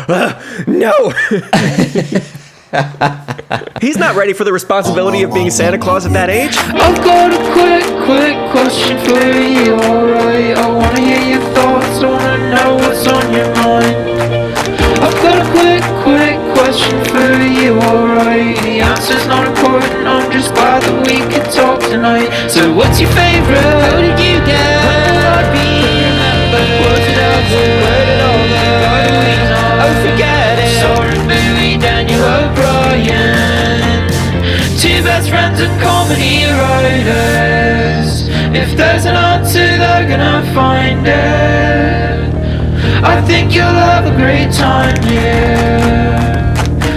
No. He's not ready for the responsibility of being Santa Claus at that age. I've got a quick question for you, alright? I wanna hear your thoughts, I wanna know what's on your mind. I've got a quick question for you, alright? The answer's not important, I'm just glad that we could talk tonight. So what's your favourite? How did you get? When will I be remembered? Was it ever? Where did all the Halloween know? Oh, forget it. Soren, Daniel O'Brien, two best friends and comedy writers. If there's an answer, they're gonna find it. I think you'll have a great time here.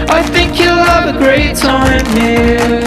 I think you'll have a great time here.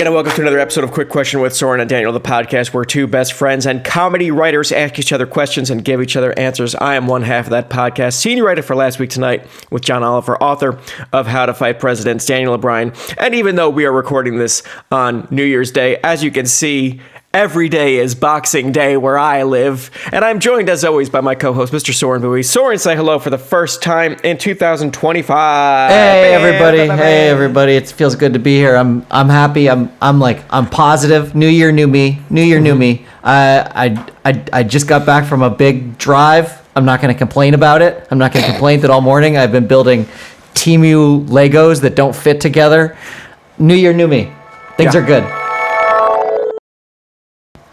And welcome to another episode of Quick Question with Soren and Daniel, the podcast where two best friends and comedy writers ask each other questions and give each other answers. I am one half of that podcast, senior writer for Last Week Tonight with John Oliver, author of How to Fight Presidents, Daniel O'Brien. And even though we are recording this on New Year's Day, as you can see, every day is Boxing Day where I live, and I'm joined as always by my co-host, Mr. Soren Bowie. Soren, say hello for the first time in 2025. Hey everybody! It feels good to be here. I'm happy. I'm positive. New year, new me. New year, new me. I just got back from a big drive. I'm not going to complain about it. I'm not going to complain that all morning I've been building Temu Legos that don't fit together. New year, new me. Things are good.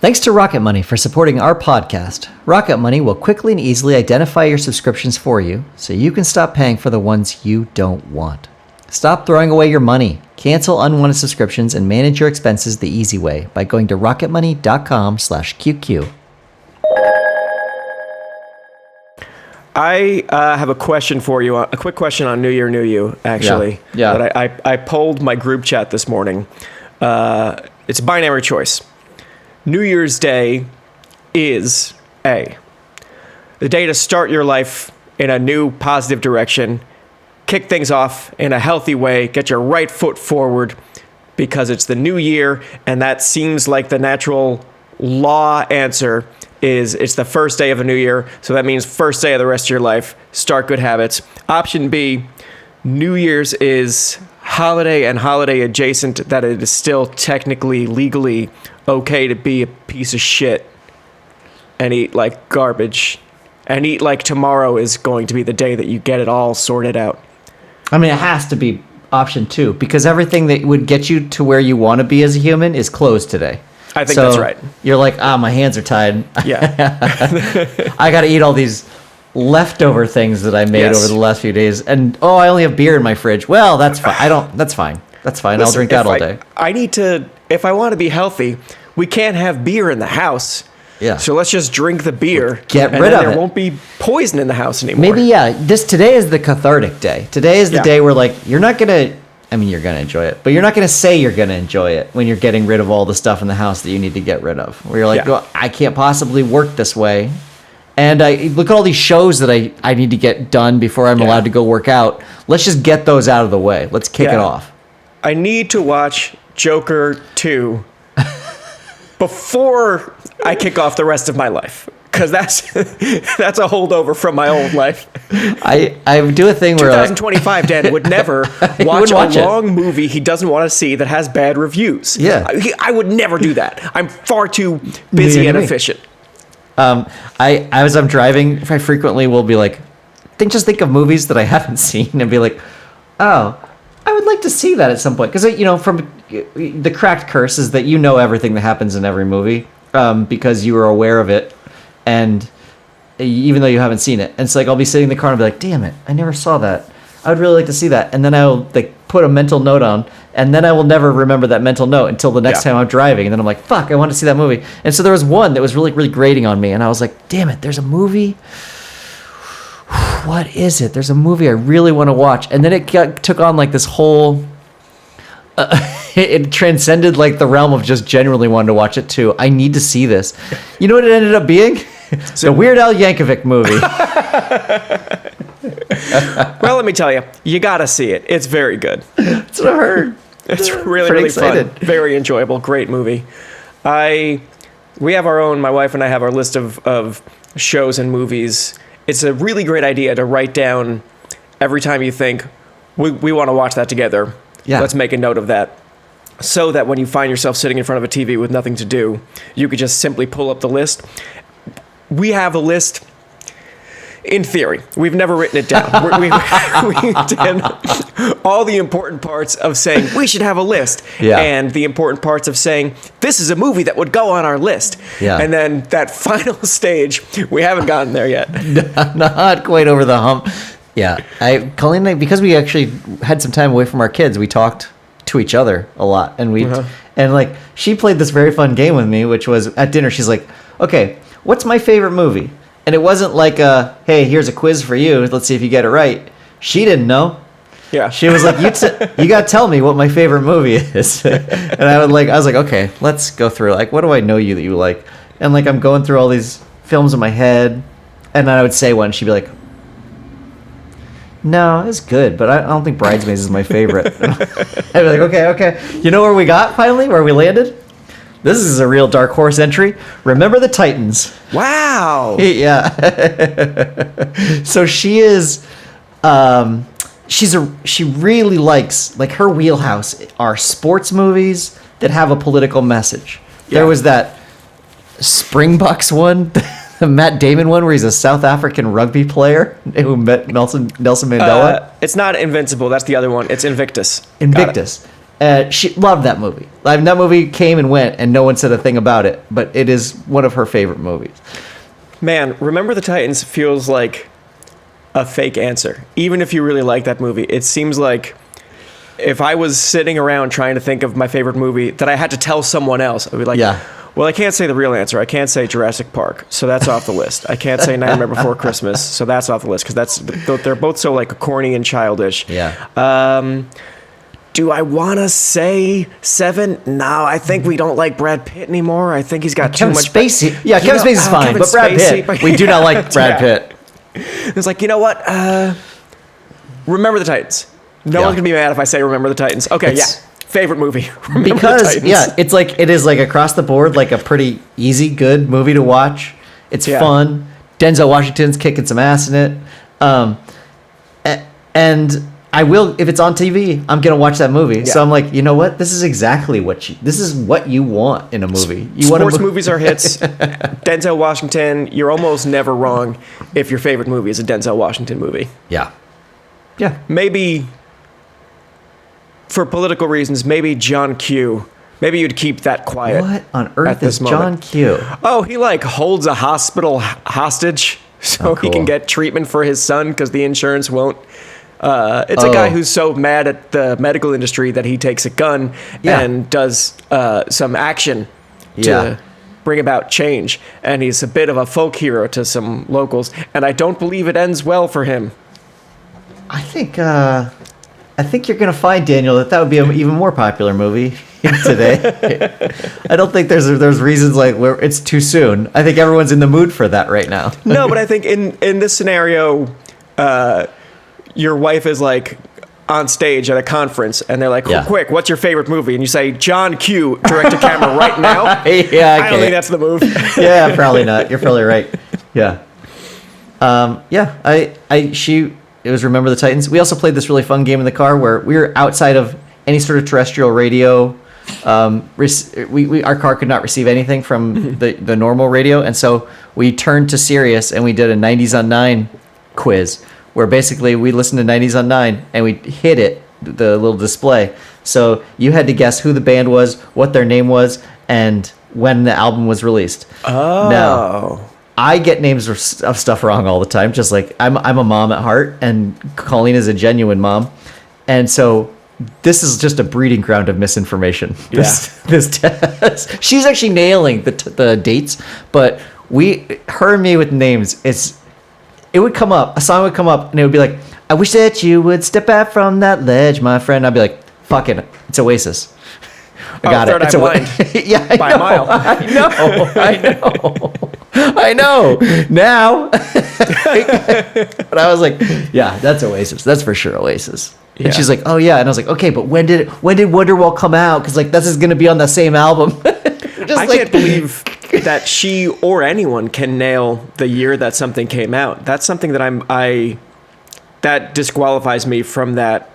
Thanks to Rocket Money for supporting our podcast. Rocket Money will quickly and easily identify your subscriptions for you so you can stop paying for the ones you don't want. Stop throwing away your money. Cancel unwanted subscriptions and manage your expenses the easy way by going to rocketmoney.com/QQ. I have a question for you, a quick question on New Year, New You, actually. Yeah. That I polled my group chat this morning. It's a binary choice. New Year's Day is A, the day to start your life in a new positive direction, kick things off in a healthy way, get your right foot forward because it's the new year, and that seems like the natural law answer is it's the first day of a new year, so that means first day of the rest of your life, start good habits. Option B, New Year's is holiday and holiday adjacent, that it is still technically, legally okay to be a piece of shit and eat like garbage and eat like tomorrow is going to be the day that you get it all sorted out. I mean, it has to be option 2 because everything that would get you to where you want to be as a human is closed today. I think that's right. You're like, my hands are tied. Yeah. I got to eat all these leftover things that I made over the last few days. And, I only have beer in my fridge. Well, that's fine. That's fine. Listen, I'll drink that all day. I need to, if I want to be healthy, we can't have beer in the house. Yeah. So let's just drink the beer. Get rid of it. There won't be poison in the house anymore. Maybe, today is the cathartic day. Today is the day where, you're not going to, you're going to enjoy it, but you're not going to say you're going to enjoy it when you're getting rid of all the stuff in the house that you need to get rid of. Where you're like, well, I can't possibly work this way. And I look at all these shows that I need to get done before I'm allowed to go work out. Let's just get those out of the way. Let's kick it off. I need to watch Joker 2 before I kick off the rest of my life. Because that's a holdover from my old life. I do a thing where 2025 Dan would never watch a long movie he doesn't want to see that has bad reviews. Yeah. I would never do that. I'm far too busy and efficient. As I'm driving, I frequently will be like, just think of movies that I haven't seen and be like, oh, I would like to see that at some point. Because, from the cracked curse is that everything that happens in every movie because you are aware of it. And even though you haven't seen it. And it's like, I'll be sitting in the car and be like, damn it, I never saw that. I would really like to see that. And then I'll put a mental note on, and then I will never remember that mental note until the next time I'm driving. And then I'm like, fuck, I want to see that movie. And so there was one that was really, really grating on me. And I was like, damn it, there's a movie. What is it? There's a movie I really want to watch. And then it took on this whole... it transcended the realm of just genuinely wanting to watch it too. I need to see this. You know what it ended up being? The Weird Al Yankovic movie. Well, let me tell you, you gotta see it. It's very good. That's what I heard. It's really, really excited. Fun. Very enjoyable. Great movie. I We have our own, my wife and I have our list of shows and movies. It's a really great idea to write down every time you think, we want to watch that together. Yeah. Let's make a note of that. So that when you find yourself sitting in front of a TV with nothing to do, you could just simply pull up the list. We have a list. In theory, we've never written it down. We did all the important parts of saying we should have a list, and the important parts of saying this is a movie that would go on our list. Yeah. And then that final stage, we haven't gotten there yet. Not quite over the hump. Yeah, Colleen and I, because we actually had some time away from our kids, we talked to each other a lot, and and like she played this very fun game with me, which was at dinner. She's like, "Okay, what's my favorite movie?" And it wasn't like hey, here's a quiz for you. Let's see if you get it right. She didn't know. Yeah. She was like, you got to tell me what my favorite movie is. And I was like, okay, let's go through. Like, what do I know that you like? And like, I'm going through all these films in my head. And then I would say one. She'd be like, no, it's good, but I don't think Bridesmaids is my favorite. I'd be like, okay. You know where we got finally? Where we landed? This is a real dark horse entry. Remember the Titans. Wow. Yeah. So she is, she really likes, like her wheelhouse are sports movies that have a political message. Yeah. There was that Springboks one, the Matt Damon one, where he's a South African rugby player who met Nelson Mandela. It's not Invincible. That's the other one. It's Invictus. Invictus. She loved that movie. Like, that movie came and went, and no one said a thing about it. But it is one of her favorite movies. Man, Remember the Titans feels like a fake answer. Even if you really like that movie, it seems like if I was sitting around trying to think of my favorite movie that I had to tell someone else, I'd be like, well, I can't say the real answer. I can't say Jurassic Park, so that's off the list. I can't say Nightmare Before Christmas, so that's off the list, because they're both so like corny and childish. Yeah. Do I want to say Seven? No, I think we don't like Brad Pitt anymore. I think he's got too much. Spacey. Yeah, Kevin Spacey is fine, but Brad Pitt. We do not like Brad Pitt. It's like, you know what? Remember the Titans. No one's gonna be mad if I say Remember the Titans. Okay, favorite movie. Remember because the Titans. it is like across the board like a pretty easy, good movie to watch. It's fun. Denzel Washington's kicking some ass in it. And I will, if it's on TV, I'm gonna watch that movie. Yeah. So I'm like, you know what? This is exactly this is what you want in a movie. Sports movies are hits. Denzel Washington, you're almost never wrong if your favorite movie is a Denzel Washington movie. Yeah. Maybe for political reasons, maybe John Q. Maybe you'd keep that quiet. What on earth is John Q? Oh, he like holds a hospital hostage so he can get treatment for his son because the insurance won't. It's a guy who's so mad at the medical industry that he takes a gun and does some action to bring about change. And he's a bit of a folk hero to some locals. And I don't believe it ends well for him. I think you're going to find, Daniel, that would be an even more popular movie today. I don't think there's reasons like where it's too soon. I think everyone's in the mood for that right now. No, but I think in this scenario, your wife is like on stage at a conference and they're like, quick, what's your favorite movie? And you say, John Q, direct to camera right now. I don't think that's the move. Yeah, probably not. You're probably right. Yeah. It was Remember the Titans. We also played this really fun game in the car where we were outside of any sort of terrestrial radio. Our car could not receive anything from the normal radio. And so we turned to Sirius and we did a 90s on 9 quiz where basically we listened to 90s on 9 and we hit it, the little display. So you had to guess who the band was, what their name was, and when the album was released. Oh. Now, I get names of stuff wrong all the time, just like I'm a mom at heart, and Colleen is a genuine mom. And so this is just a breeding ground of misinformation. This test. She's actually nailing the dates, but her and me with names, it would come up, a song would come up, and it would be like, I wish that you would step out from that ledge, my friend. I'd be like, fuck it, it's Oasis. I got it. It's yeah, by a mile. I know. Now. But I was like, yeah, that's Oasis. That's for sure Oasis. Yeah. And she's like, oh yeah. And I was like, okay, but when did Wonderwall come out? Because like this is gonna be on the same album. I can't believe that she or anyone can nail the year that something came out. That's something that that disqualifies me from that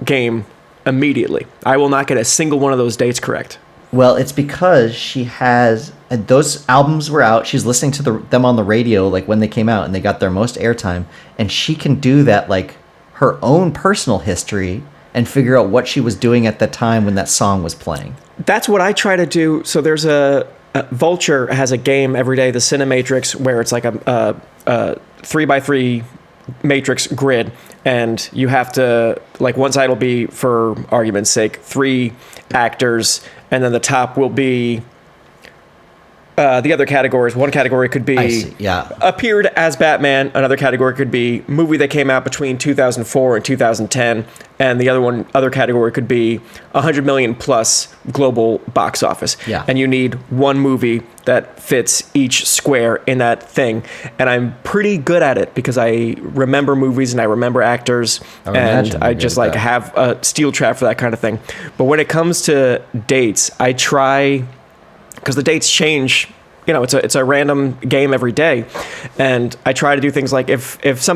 game immediately. I will not get a single one of those dates correct. Well, it's because she has those albums were out. She's listening to them on the radio, like when they came out, and they got their most airtime. And she can do that, like her own personal history, and figure out what she was doing at the time when that song was playing. That's what I try to do. So there's Vulture has a game every day, the Cinematrix, where it's like a 3x3 matrix grid, and you have to, like, one side will be, for argument's sake, 3 actors, and then the top will be the other categories. One category could be appeared as Batman. Another category could be movie that came out between 2004 and 2010. And the other category could be 100 million plus global box office. Yeah. And you need one movie that fits each square in that thing. And I'm pretty good at it because I remember movies and I remember actors. And I just like have a steel trap for that kind of thing. But when it comes to dates, I try, because the dates change, you know, it's a random game every day, and I try to do things like if it's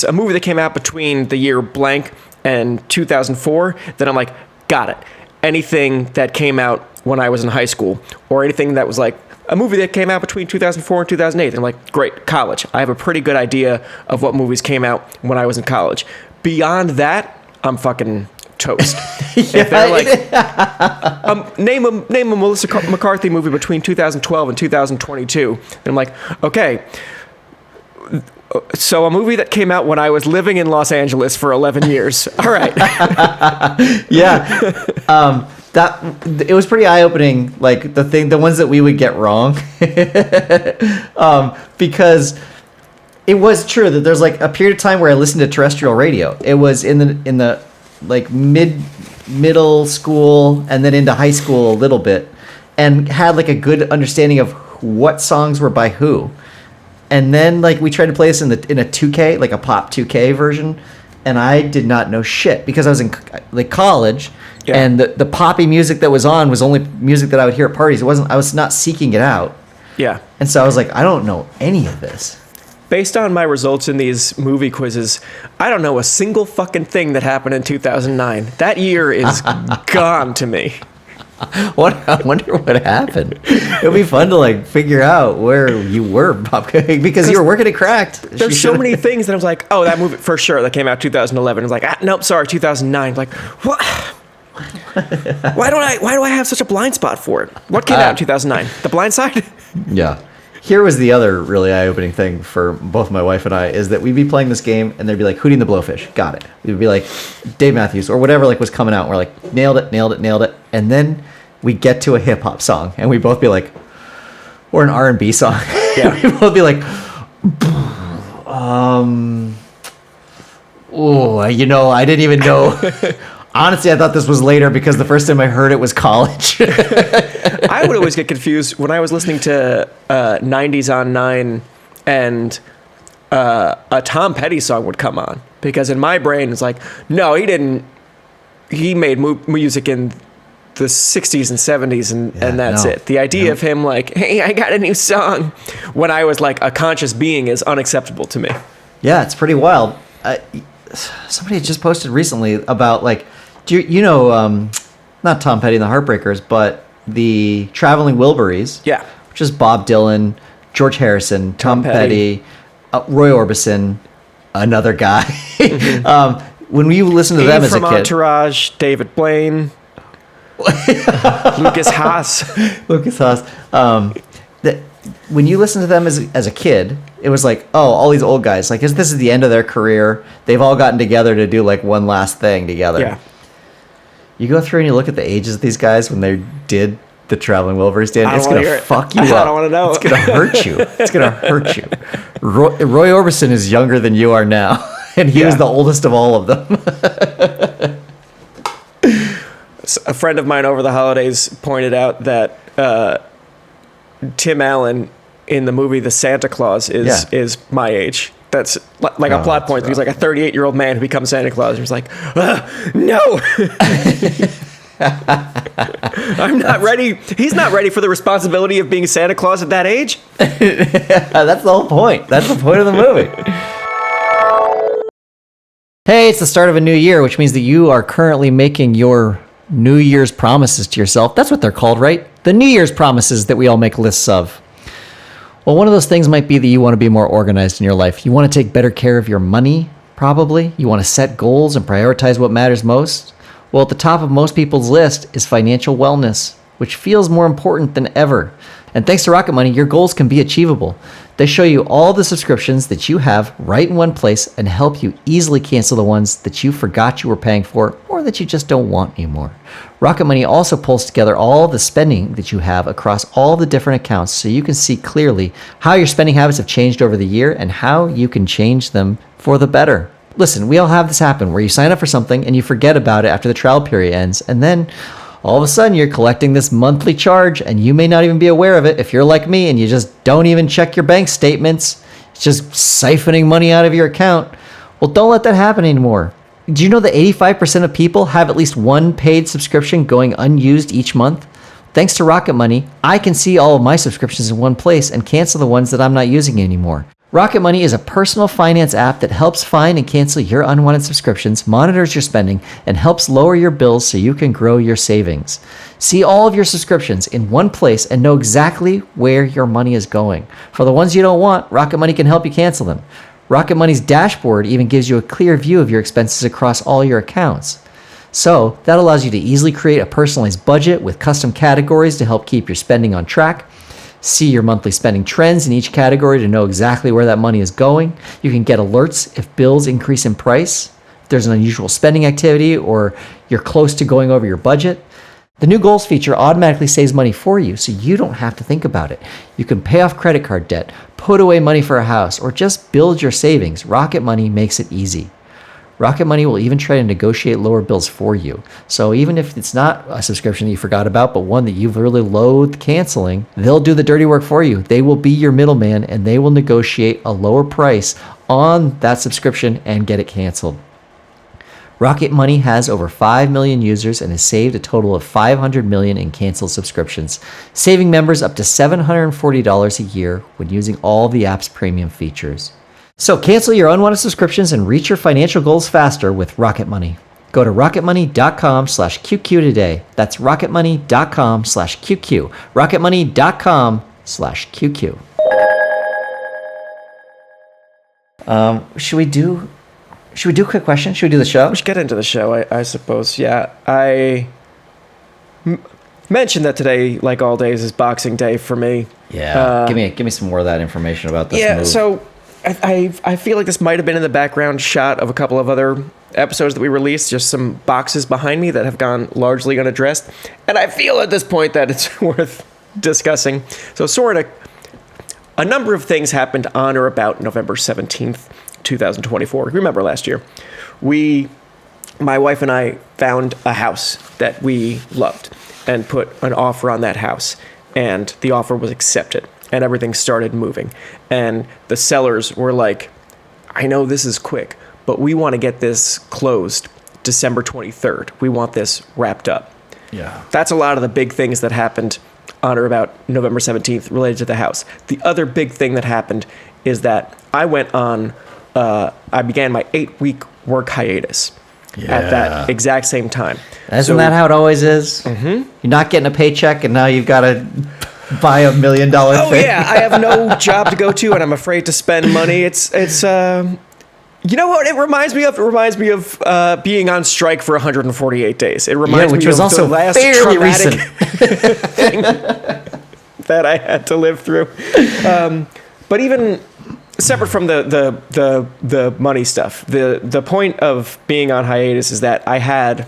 a movie that came out between the year blank and 2004, then I'm like, got it. Anything that came out when I was in high school, or anything that was like a movie that came out between 2004 and 2008, I'm like, great, college. I have a pretty good idea of what movies came out when I was in college. Beyond that, I'm fucking toast. If they're like, name a Melissa McCarthy movie between 2012 and 2022, and I'm like, okay, so a movie that came out when I was living in Los Angeles for 11 years. All right. Yeah. That it was pretty eye-opening, like the ones that we would get wrong. Because it was true that there's like a period of time where I listened to terrestrial radio. It was in the like middle school and then into high school a little bit, and had like a good understanding of what songs were by who. And then like we tried to play this in a 2K, like a pop 2K version, and I did not know shit because I was in like college, and the poppy music that was on was only music that I would hear at parties. I was not seeking it out. Yeah. And so I was like, I don't know any of this. Based on my results in these movie quizzes, I don't know a single fucking thing that happened in 2009. That year is gone to me. I wonder what happened. It'll be fun to like figure out where you were, Bob, because you were working at Cracked. There's so many things that I was like, oh, that movie for sure that came out 2011. I was like, nope, sorry, 2009. Like, what? Why do I have such a blind spot for it? What came out in 2009? The Blind Side? Yeah. Here was the other really eye-opening thing for both my wife and I, is that we'd be playing this game and there'd be like Hootie and the Blowfish, got it. We'd be like Dave Matthews or whatever like was coming out. And we're like, nailed it. And then we get to a hip hop song and we both be like, or an R&B song. Yeah. We both be like, I didn't even know. Honestly, I thought this was later because the first time I heard it was college. I would always get confused when I was listening to 90s on 9 and a Tom Petty song would come on. Because in my brain, it's like, no, he didn't. He made music in the 60s and 70s and that's it. The idea of him like, hey, I got a new song when I was like a conscious being is unacceptable to me. Yeah, it's pretty wild. Somebody just posted recently about like, not Tom Petty and the Heartbreakers, but the Traveling Wilburys. Yeah. Which is Bob Dylan, George Harrison, Tom Petty, Roy Orbison, another guy. Mm-hmm. When we listened to them as a kid. From Entourage, David Blaine, Lucas Haas. When you listen to them as a kid, it was like, oh, all these old guys. Like, this is the end of their career. They've all gotten together to do like one last thing together. Yeah. You go through and you look at the ages of these guys when they did the Traveling Wilburys, Dan. It's going to fuck you up. I don't want to know. It's going to hurt you. It's going to hurt you. Roy Orbison is younger than you are now, and he was the oldest of all of them. A friend of mine over the holidays pointed out that Tim Allen in the movie The Santa Claus is my age. That's like a plot point. He's like a 38-year-old man who becomes Santa Claus. And he's like, no. I'm not ready. He's not ready for the responsibility of being Santa Claus at that age. That's the whole point. That's the point of the movie. Hey, it's the start of a new year, which means that you are currently making your New Year's promises to yourself. That's what they're called, right? The New Year's promises that we all make lists of. Well, one of those things might be that you want to be more organized in your life. You want to take better care of your money, probably. You want to set goals and prioritize what matters most. Well, at the top of most people's list is financial wellness, which feels more important than ever. And thanks to Rocket Money, your goals can be achievable. They show you all the subscriptions that you have right in one place and help you easily cancel the ones that you forgot you were paying for or that you just don't want anymore. Rocket Money also pulls together all the spending that you have across all the different accounts so you can see clearly how your spending habits have changed over the year and how you can change them for the better. Listen, we all have this happen where you sign up for something and you forget about it after the trial period ends, and then all of a sudden you're collecting this monthly charge and you may not even be aware of it if you're like me and you just don't even check your bank statements. It's just siphoning money out of your account. Well, don't let that happen anymore. Do you know that 85% of people have at least one paid subscription going unused each month? Thanks to Rocket Money, I can see all of my subscriptions in one place and cancel the ones that I'm not using anymore. Rocket Money is a personal finance app that helps find and cancel your unwanted subscriptions, monitors your spending, and helps lower your bills so you can grow your savings. See all of your subscriptions in one place and know exactly where your money is going. For the ones you don't want, Rocket Money can help you cancel them. Rocket Money's dashboard even gives you a clear view of your expenses across all your accounts. So that allows you to easily create a personalized budget with custom categories to help keep your spending on track. See your monthly spending trends in each category to know exactly where that money is going. You can get alerts if bills increase in price, if there's an unusual spending activity, or you're close to going over your budget. The new goals feature automatically saves money for you, so you don't have to think about it. You can pay off credit card debt, put away money for a house, or just build your savings. Rocket Money makes it easy. Rocket Money will even try to negotiate lower bills for you. So even if it's not a subscription that you forgot about, but one that you've really loathed canceling, they'll do the dirty work for you. They will be your middleman and they will negotiate a lower price on that subscription and get it canceled. Rocket Money has over 5 million users and has saved a total of $500 million in canceled subscriptions, saving members up to $740 a year when using all the app's premium features. So cancel your unwanted subscriptions and reach your financial goals faster with Rocket Money. Go to rocketmoney.com/QQ today. That's rocketmoney.com/QQ. rocketmoney.com/QQ. Should we do a quick question? Should we do the show? We should get into the show, I suppose. Yeah, I mentioned that today, like all days, is Boxing Day for me. Yeah, give me some more of that information about this move. So I feel like this might have been in the background shot of a couple of other episodes that we released, just some boxes behind me that have gone largely unaddressed. And I feel at this point that it's worth discussing. So Soren, a number of things happened on or about November 17th, 2024. Remember last year, my wife and I found a house that we loved and put an offer on that house. And the offer was accepted. And everything started moving. And the sellers were like, I know this is quick, but we want to get this closed December 23rd. We want this wrapped up. Yeah. That's a lot of the big things that happened on or about November 17th related to the house. The other big thing that happened is that I began my 8-week work hiatus at that exact same time. Isn't that how it always is? Mm-hmm. You're not getting a paycheck and now you've got to buy $1 million thing. Oh yeah, I have no job to go to, and I'm afraid to spend money. It's you know what it reminds me of? It reminds me of being on strike for 148 days. It reminds me of also the last fairly traumatic recent thing that I had to live through. But even separate from the money stuff, the point of being on hiatus is that I had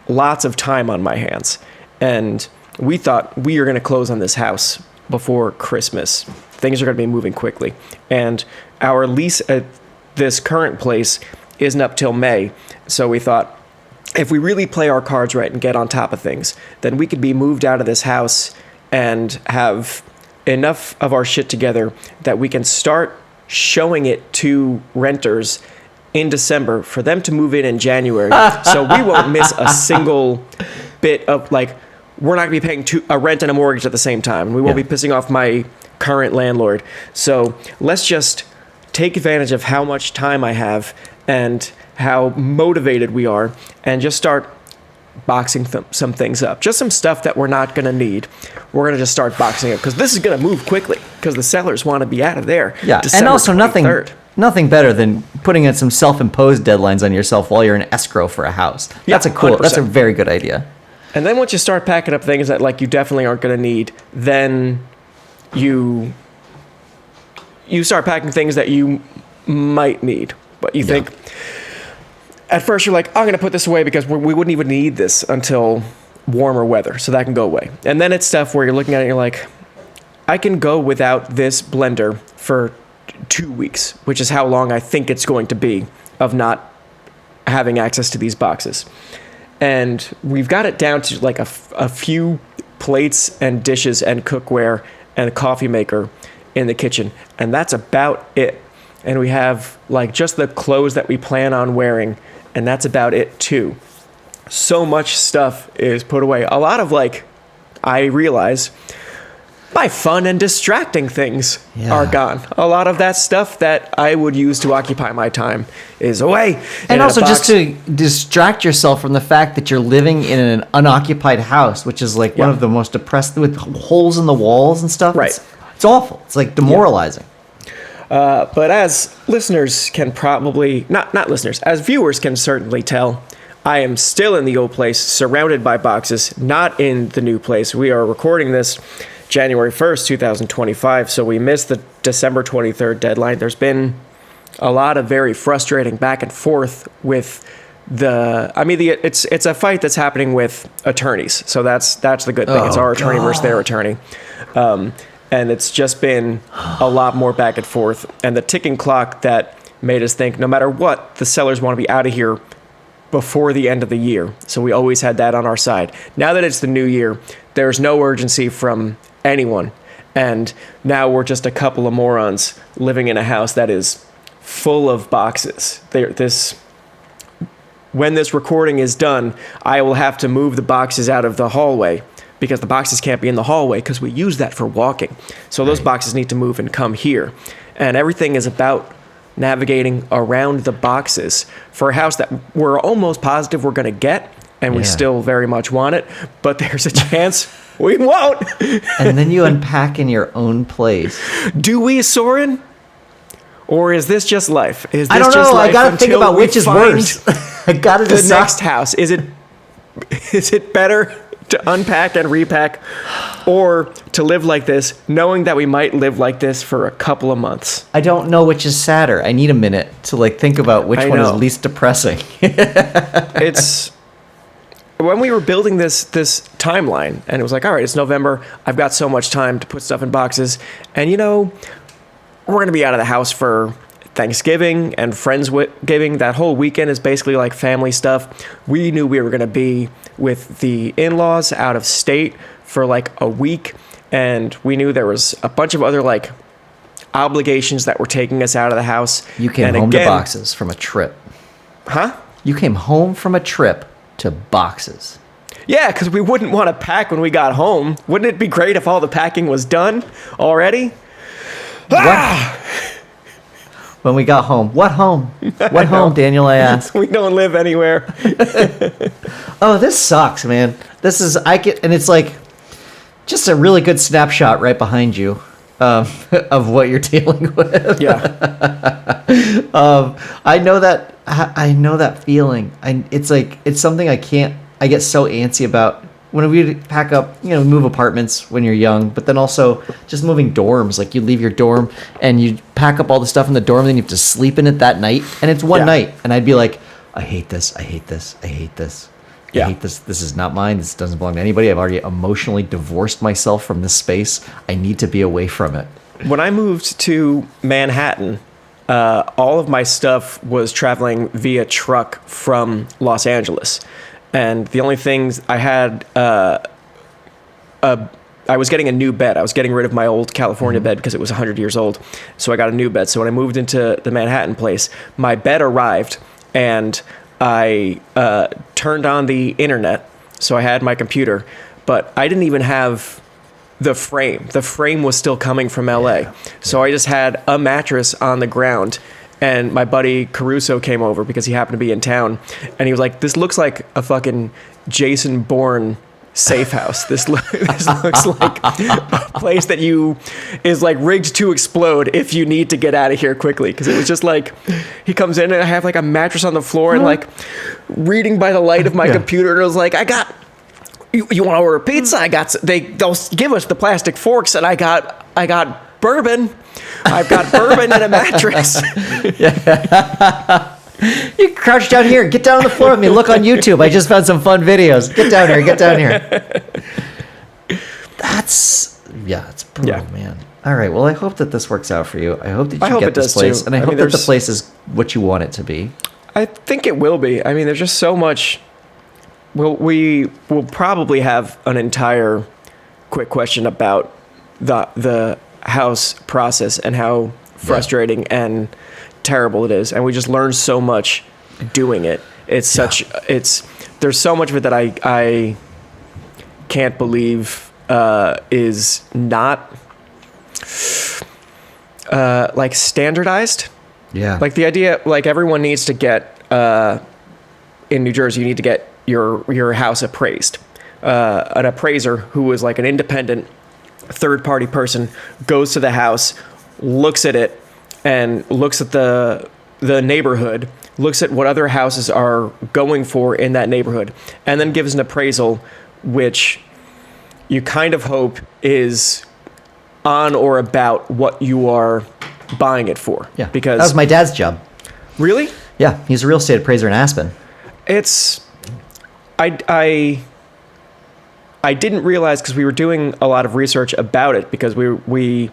lots of time on my hands, and we thought we are going to close on this house before Christmas. Things are going to be moving quickly. And our lease at this current place isn't up till May. So we thought, if we really play our cards right and get on top of things, then we could be moved out of this house and have enough of our shit together that we can start showing it to renters in December for them to move in January. So we won't miss a single bit of like, we're not going to be paying a rent and a mortgage at the same time. And we won't Yeah. be pissing off my current landlord. So let's just take advantage of how much time I have and how motivated we are and just start boxing some things up. Just some stuff that we're not going to need. We're going to just start boxing up because this is going to move quickly because the sellers want to be out of there. Yeah, December and also 23rd. nothing better than putting in some self-imposed deadlines on yourself while you're in escrow for a house. Yeah, That's that's a 100%. very good idea. And then once you start packing up things that like you definitely aren't going to need, then you start packing things that you might need, but you think at first you're like, I'm going to put this away because we wouldn't even need this until warmer weather, so that can go away. And then it's stuff where you're looking at it and you're like, I can go without this blender for 2 weeks, which is how long I think it's going to be of not having access to these boxes. And we've got it down to like a few plates and dishes and cookware and a coffee maker in the kitchen. And that's about it. And we have like just the clothes that we plan on wearing. And that's about it too. So much stuff is put away. A lot of like, I realize my fun and distracting things are gone. A lot of that stuff that I would use to occupy my time is away. And also just to distract yourself from the fact that you're living in an unoccupied house, which is like one of the most depressed, with holes in the walls and stuff. Right. It's awful. It's like demoralizing. But as listeners can probably, not listeners, as viewers can certainly tell, I am still in the old place, surrounded by boxes, not in the new place. We are recording this January 1st, 2025, so we missed the December 23rd deadline. There's been a lot of very frustrating back and forth with it's a fight that's happening with attorneys, so that's the good thing. It's our attorney versus their attorney. And it's just been a lot more back and forth. And the ticking clock that made us think no matter what, the sellers want to be out of here before the end of the year. So we always had that on our side. Now that it's the new year, there's no urgency from anyone. And now we're just a couple of morons living in a house that is full of boxes. When this recording is done, I will have to move the boxes out of the hallway because the boxes can't be in the hallway because we use that for walking. So those boxes need to move and come here. And everything is about navigating around the boxes for a house that we're almost positive we're going to get, and we still very much want it, but there's a chance we won't. And then you unpack in your own place. Do we, Soren? Or is this just life? Is this I don't just know. I life gotta think until about we which is find worse. I gotta the decide. next house? Is it better to unpack and repack, or to live like this, knowing that we might live like this for a couple of months? I don't know which is sadder. I need a minute to like think about which one is know. least depressing. It's when we were building this timeline, and it was like, all right, it's November. I've got so much time to put stuff in boxes, and we're gonna be out of the house for Thanksgiving and Friendsgiving. That whole weekend is basically like family stuff. We knew we were gonna be with the in-laws out of state for like a week, and we knew there was a bunch of other like obligations that were taking us out of the house. You came And home again, to boxes from a trip. Huh? You came home from a trip to boxes. Yeah, because we wouldn't want to pack when we got home. Wouldn't it be great if all the packing was done already? Ah! When we got home. What home? What home, Daniel, I asked. We don't live anywhere. Oh, this sucks, man. And it's like just a really good snapshot right behind you of what you're dealing with. Yeah. I know that feeling. It's something I get so antsy about when we pack up, move apartments when you're young, but then also just moving dorms. Like you leave your dorm and you pack up all the stuff in the dorm, and then you have to sleep in it that night. And it's one night. And I'd be like, I hate this. I hate this. I hate this. I hate this. This is not mine. This doesn't belong to anybody. I've already emotionally divorced myself from this space. I need to be away from it. When I moved to Manhattan, all of my stuff was traveling via truck from Los Angeles. And the only things I had, I was getting a new bed. I was getting rid of my old California bed because it was 100 years old. So I got a new bed. So when I moved into the Manhattan place, my bed arrived, and I turned on the internet So I had my computer, but I didn't even have the frame. The frame was still coming from LA. So I just had a mattress on the ground. And my buddy Caruso came over because he happened to be in town. And he was like, this looks like a fucking Jason Bourne safe house. This looks like a place that is like rigged to explode if you need to get out of here quickly. Because it was just like, he comes in and I have like a mattress on the floor and like reading by the light of my computer. And I was like, you want to order pizza? They'll give us the plastic forks, and I got bourbon. I've got bourbon and a mattress. You crouch down here. Get down on the floor with me. Look on YouTube. I just found some fun videos. Get down here. Get down here. It's brutal, man. All right. Well, I hope that this works out for you. I hope that you get this place, and I hope that the place is what you want it to be. I think it will be. I mean, there's just so much. Well, we will probably have an entire quick question about the house process and how frustrating and terrible it is, and we just learn so much doing it. There's so much of it that I can't believe is not like standardized. Yeah, like the idea, like everyone needs to get in New Jersey, you need to get your house appraised. An appraiser who is like an independent third-party person goes to the house, looks at it, and looks at the neighborhood, looks at what other houses are going for in that neighborhood, and then gives an appraisal, which you kind of hope is on or about what you are buying it for. Yeah, because that was my dad's job. Really? Yeah, he's a real estate appraiser in Aspen. I didn't realize, because we were doing a lot of research about it, because when we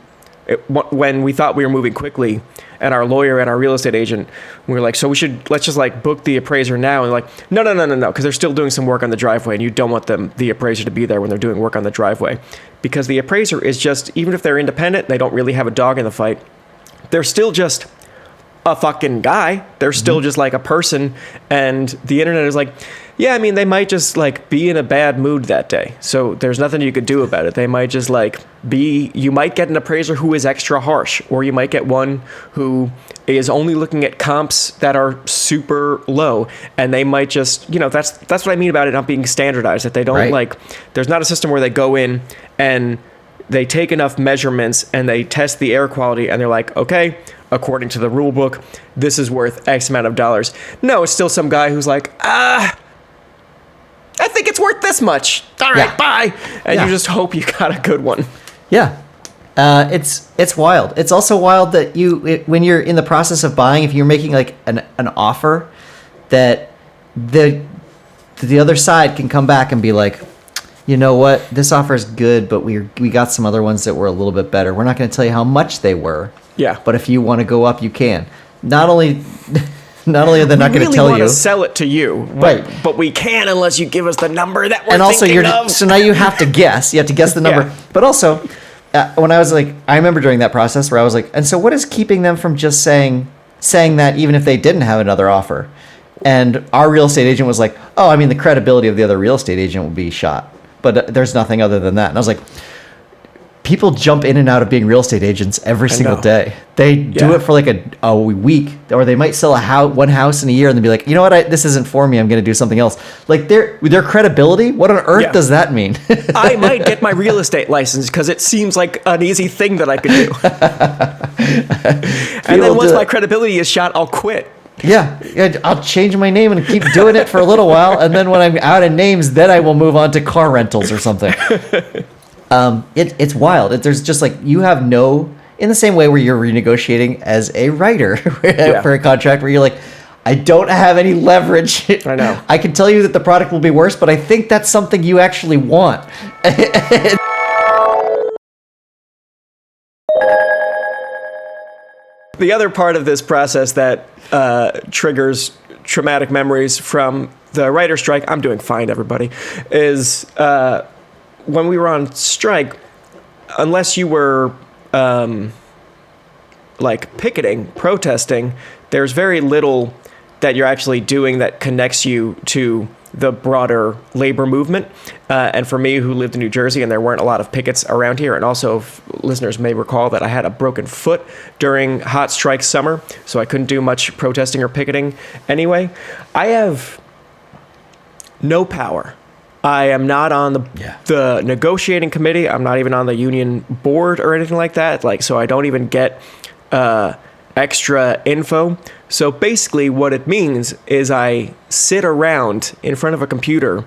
thought we were moving quickly, and our lawyer and our real estate agent, we were like, so let's just like book the appraiser now. And like, no, because they're still doing some work on the driveway, and you don't want the appraiser to be there when they're doing work on the driveway, because the appraiser is just, even if they're independent, they don't really have a dog in the fight, they're still just a fucking guy. They're still just like a person, and the internet is like, yeah, I mean, they might just like be in a bad mood that day, so there's nothing you could do about it. They might just like you might get an appraiser who is extra harsh, or you might get one who is only looking at comps that are super low, and they might just, that's what I mean about it not being standardized, that they don't like, there's not a system where they go in and they take enough measurements and they test the air quality, and they're like, okay, according to the rule book, this is worth X amount of dollars. No, it's still some guy who's like, I think it's worth this much. All right, bye. And you just hope you got a good one. Yeah. It's wild. It's also wild that when you're in the process of buying, if you're making like an offer, that the other side can come back and be like, you know what, this offer is good, but we got some other ones that were a little bit better. We're not going to tell you how much they were. Yeah. But if you want to go up, you can. Not only are they not going to tell you, we really want to sell it to you, right? But we can't unless you give us the number that we're and also thinking of. So now you have to guess. You have to guess the number. But also, when I was like, I remember during that process where I was like, and so what is keeping them from just saying that even if they didn't have another offer? And our real estate agent was like, oh, I mean, the credibility of the other real estate agent would be shot. But there's nothing other than that. And I was like, people jump in and out of being real estate agents every single day. They do it for like a week, or they might sell one house in a year and then be like, you know what, this isn't for me. I'm going to do something else. Like their credibility. What on earth does that mean? I might get my real estate license because it seems like an easy thing that I could do. And then once my credibility is shot, I'll quit. Yeah, I'll change my name and keep doing it for a little while, and then when I'm out of names, then I will move on to car rentals or something. It's wild. There's just like, you have in the same way where you're renegotiating as a writer for a contract where you're like, I don't have any leverage. I know. I can tell you that the product will be worse, but I think that's something you actually want. The other part of this process that triggers traumatic memories from the writer's strike, I'm doing fine, everybody, is when we were on strike, unless you were like picketing, protesting, there's very little that you're actually doing that connects you to the broader labor movement. And for me, who lived in New Jersey, and there weren't a lot of pickets around here, and also if listeners may recall that I had a broken foot during hot strike summer, so I couldn't do much protesting or picketing anyway. I have no power. I am not on the negotiating committee. I'm not even on the union board or anything like that. Like, so I don't even get extra info. So basically what it means is I sit around in front of a computer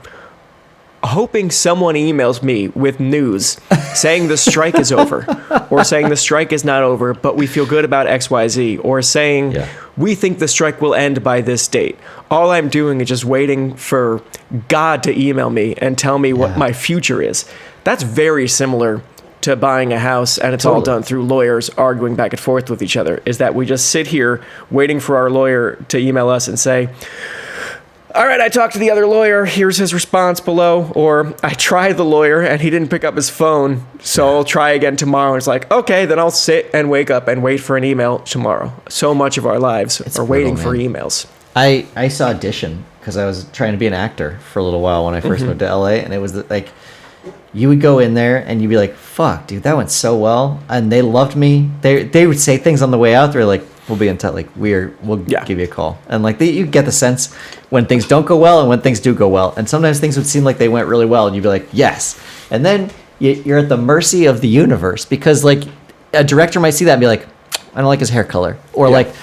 hoping someone emails me with news saying the strike is over, or saying the strike is not over, but we feel good about XYZ, or saying we think the strike will end by this date. All I'm doing is just waiting for God to email me and tell me what my future is. That's very similar to buying a house, and it's all done through lawyers arguing back and forth with each other, is that we just sit here waiting for our lawyer to email us and say, all right, I talked to the other lawyer, here's his response below. Or I tried the lawyer and he didn't pick up his phone, so I'll try again tomorrow. And it's like, okay, then I'll sit and wake up and wait for an email tomorrow. So much of our lives are waiting for emails. I saw Audition because I was trying to be an actor for a little while when I first moved to LA, and it was like, you would go in there and you'd be like, fuck, dude, that went so well. And they loved me. They would say things on the way out. They're like, we'll be in touch. Like, we'll give you a call. And like, you get the sense when things don't go well and when things do go well. And sometimes things would seem like they went really well and you'd be like, yes. And then you're at the mercy of the universe, because like a director might see that and be like, I don't like his hair color. Or like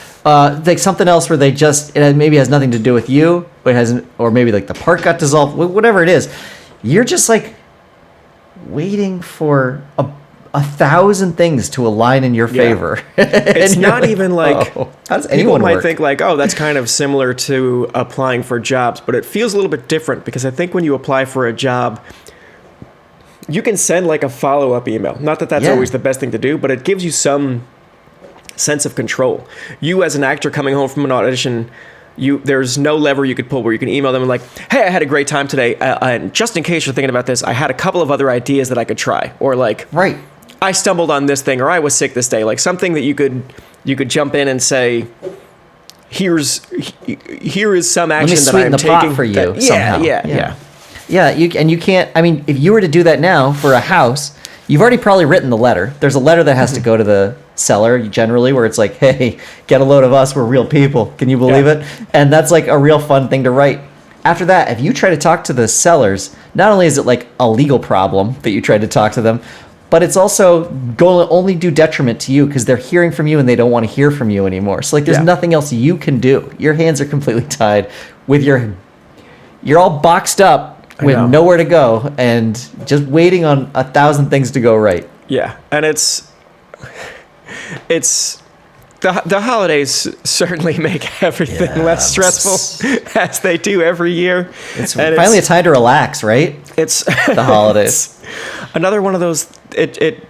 something else where they just, maybe has nothing to do with you, but it hasn't, or maybe like the part got dissolved, whatever it is. You're just like waiting for a 1,000 things to align in your favor. It's not even like, how does people anyone might work? think like, oh, that's kind of similar to applying for jobs, but it feels a little bit different, because I think when you apply for a job, you can send like a follow-up email. Not that that's always the best thing to do, but it gives you some sense of control. You as an actor coming home from an audition, there's no lever you could pull where you can email them and like, hey, I had a great time today, and just in case you're thinking about this, I had a couple of other ideas that I could try, or like, I stumbled on this thing, or I was sick this day, like something that you could jump in and say, here is some action that I'm taking. Pot for you somehow. Yeah, you can't. I mean, if you were to do that now for a house, you've already probably written the letter. There's a letter that has to go to the seller generally, where it's like, hey, get a load of us, we're real people. Can you believe it? And that's like a real fun thing to write. After that, if you try to talk to the sellers, not only is it like a legal problem that you tried to talk to them, but it's also going to only do detriment to you, because they're hearing from you and they don't want to hear from you anymore. So like, there's nothing else you can do. Your hands are completely tied with you're all boxed up with nowhere to go and just waiting on 1,000 things to go right. Yeah. And it's the holidays certainly make everything less stressful, as they do every year. It's finally a time to relax, right? It's the holidays. Another one of those, it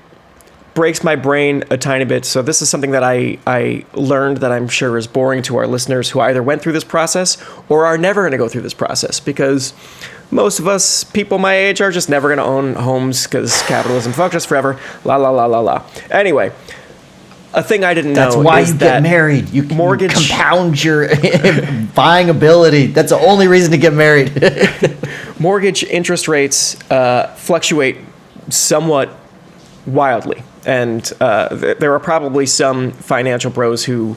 breaks my brain a tiny bit. So this is something that I learned that I'm sure is boring to our listeners who either went through this process or are never going to go through this process, because most of us, people my age, are just never going to own homes because capitalism fucked us forever. La, la, la, la, la. Anyway, a thing I didn't know is that's why you get married. You mortgage compound your buying ability. That's the only reason to get married. Mortgage interest rates fluctuate somewhat wildly. And there are probably some financial bros who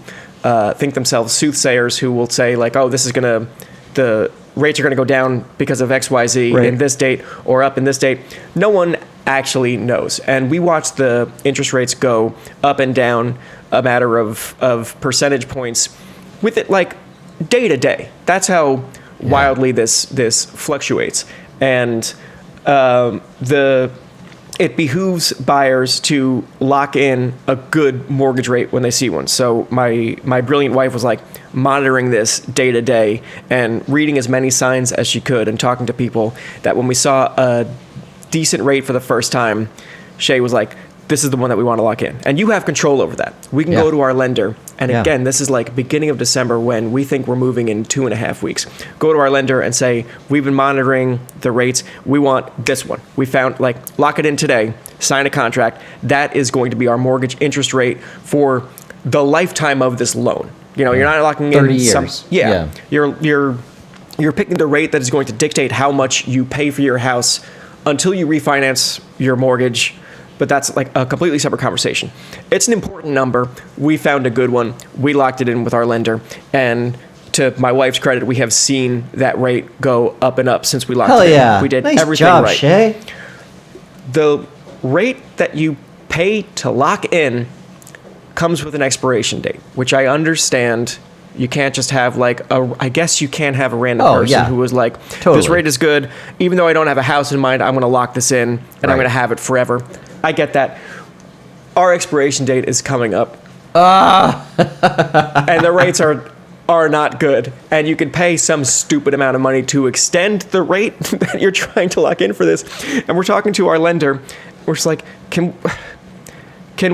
think themselves soothsayers, who will say like, oh, the rates are going to go down because of XYZ in this date, or up in this date. No one actually knows. And we watch the interest rates go up and down a matter of percentage points with it like day to day. That's how wildly this fluctuates. And it behooves buyers to lock in a good mortgage rate when they see one. So my brilliant wife was like monitoring this day to day and reading as many signs as she could and talking to people, that when we saw a decent rate for the first time, Shay was like, this is the one that we want to lock in. And you have control over that. We can go to our lender. And again, this is like beginning of December, when we think we're moving in 2.5 weeks. Go to our lender and say, we've been monitoring the rates. We want this one. We found, like, lock it in today, sign a contract. That is going to be our mortgage interest rate for the lifetime of this loan. You know, you're not locking in 30 years. You're you're picking the rate that is going to dictate how much you pay for your house until you refinance your mortgage. But that's like a completely separate conversation. It's an important number. We found a good one. We locked it in with our lender. And to my wife's credit, we have seen that rate go up and up since we locked it in. We did nice everything job, right. Shay. The rate that you pay to lock in comes with an expiration date, which I understand. You can't just have I guess you can have a random person who was like, this rate is good. Even though I don't have a house in mind, I'm going to lock this in and I'm going to have it forever. I get that. Our expiration date is coming up. And the rates are not good. And you can pay some stupid amount of money to extend the rate that you're trying to lock in for this. And we're talking to our lender. We're just like, can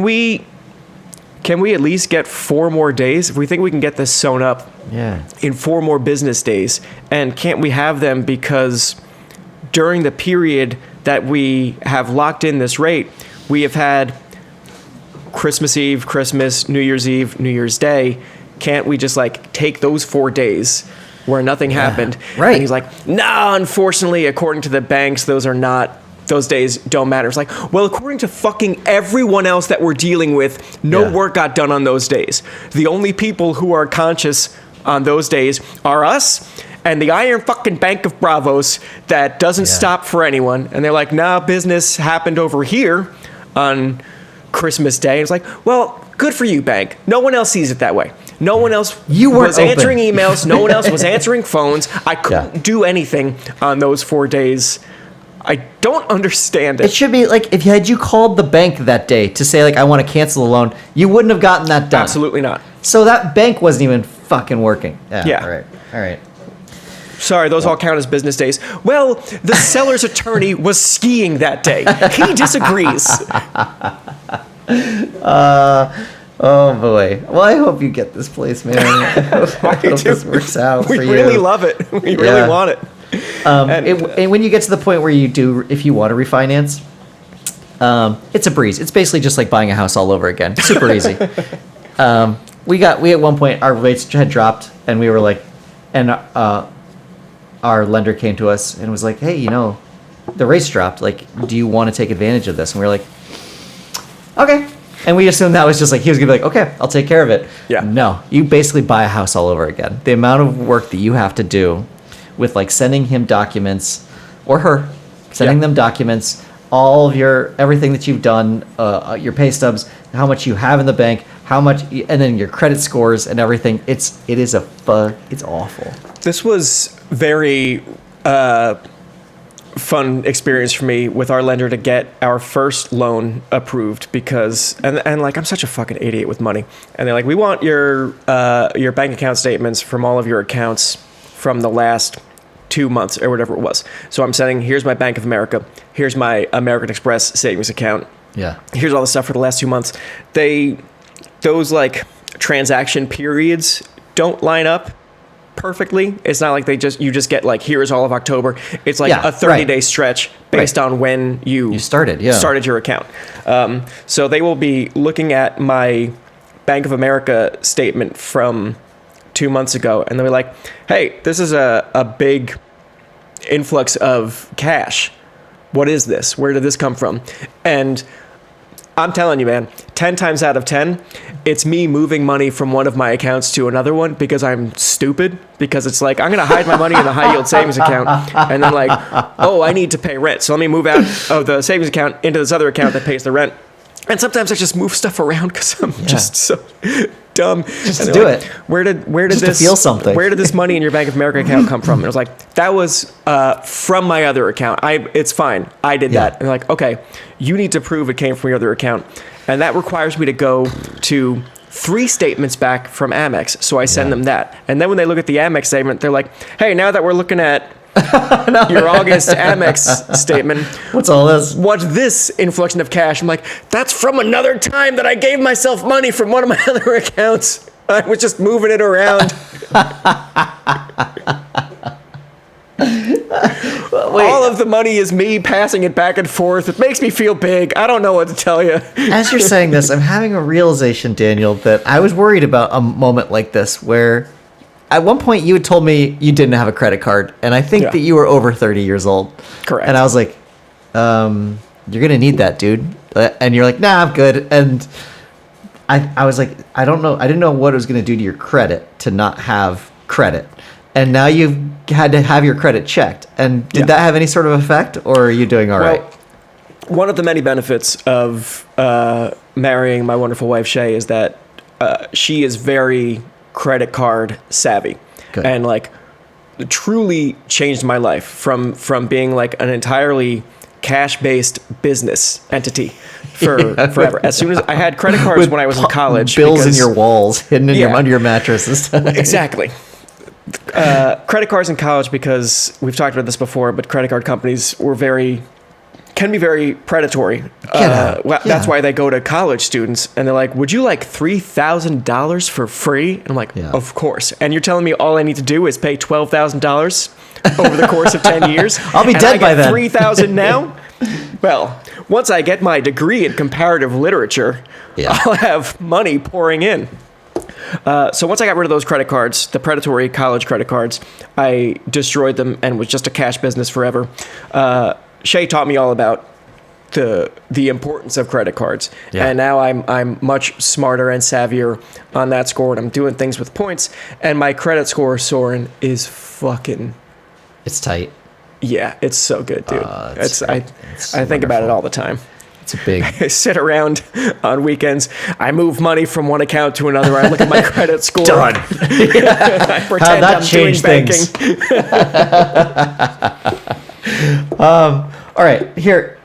we at least get 4 more days? If we think we can get this sewn up in 4 more business days, and can't we have them, because during the period that we have locked in this rate, we have had Christmas Eve, Christmas, New Year's Eve, New Year's Day. Can't we just take those 4 days where nothing happened? Right. And he's like, nah, unfortunately, according to the banks, those days don't matter. It's like, well, according to fucking everyone else that we're dealing with, no work got done on those days. The only people who are conscious on those days are us and the iron fucking bank of Bravos that doesn't stop for anyone. And they're like, nah, business happened over here on Christmas Day. And it's like, well, good for you, bank. No one else sees it that way. No one else was answering emails. No one else was answering phones. I couldn't do anything on those 4 days. I don't understand it. It should be if you called the bank that day to say I want to cancel the loan, you wouldn't have gotten that done. Absolutely not. So that bank wasn't even fucking working. Yeah. All right. Sorry, those all count as business days. Well, the seller's attorney was skiing that day. He disagrees. Oh boy. Well, I hope you get this place, man. I hope this works out for you. We really love it. We really want it. And when you get to the point where if you want to refinance, it's a breeze. It's basically just like buying a house all over again. Super easy. We at one point, our rates had dropped, and we were like, and our lender came to us and was like, hey, the rates dropped. Do you want to take advantage of this? And we were like, okay. And we assumed that was just he was going to be like, okay, I'll take care of it. Yeah. No, you basically buy a house all over again. The amount of work that you have to do with sending him documents, or her, sending them documents, all of everything that you've done, your pay stubs, how much you have in the bank, and then your credit scores and everything. It's awful. This was very fun experience for me with our lender to get our first loan approved, because and I'm such a fucking idiot with money, and they're like, we want your bank account statements from all of your accounts from the last 2 months or whatever it was. So I'm saying, here's my Bank of America, here's my American Express savings account, here's all the stuff for the last 2 months. Those transaction periods don't line up perfectly. It's not like you just get here's all of October. It's a 30-day stretch based on when you started your account. So they will be looking at my Bank of America statement from 2 months ago, and they'll be like, hey, this is a big influx of cash. What is this? Where did this come from? And I'm telling you, man, 10 times out of 10, it's me moving money from one of my accounts to another one because I'm stupid. Because it's I'm going to hide my money in the high yield savings account. And then oh, I need to pay rent. So let me move out of the savings account into this other account that pays the rent. And sometimes I just move stuff around because I'm just so dumb. Just to do it. Where did just this to feel something? Where did this money in your Bank of America account come from? And I was like, that was from my other account. It's fine. I did that. And they're like, okay, you need to prove it came from your other account, and that requires me to go to 3 statements back from Amex. So I send them that, and then when they look at the Amex statement, they're like, hey, now that we're looking at your August Amex statement, what's all this? What's this inflection of cash? I'm like, that's from another time that I gave myself money from one of my other accounts. I was just moving it around. All of the money is me passing it back and forth. It makes me feel big. I don't know what to tell you. As you're saying this, I'm having a realization, Daniel, that I was worried about a moment like this where at one point you had told me you didn't have a credit card, and I think Yeah. that you were over 30 years old. Correct. And I was like, you're gonna need that, dude. And you're like, nah, I'm good. And I was like, I don't know. I didn't know what it was gonna do to your credit to not have credit. And now you've had to have your credit checked. And did that have any sort of effect, or are you doing all right? One of the many benefits of marrying my wonderful wife Shay is that she is very credit card savvy. Good. And like truly changed my life from being like an entirely cash-based business entity for forever. As soon as I had credit cards when I was in college, bills in because- your walls, hidden in Yeah. under your mattress and stuff. Exactly. Credit cards in college, because we've talked about this before, but credit card companies can be very predatory. That's why they go to college students and they're like, would you like $3,000 for free? And I'm like, of course. And you're telling me all I need to do is pay $12,000 over the course of 10 years? I'll be dead by then. $3,000 now? Well, once I get my degree in comparative literature, I'll have money pouring in. So once I got rid of those credit cards, the predatory college credit cards, I destroyed them and was just a cash business forever. Shay taught me all about the importance of credit cards, and now I'm much smarter and savvier on that score, and I'm doing things with points. And my credit score, Soren, is fucking. It's tight. Yeah, it's so good, dude. I think about it all the time. It's a big. I sit around on weekends. I move money from one account to another. I look at my credit score. Done. I pretend that I'm changed doing things? banking. All right, here.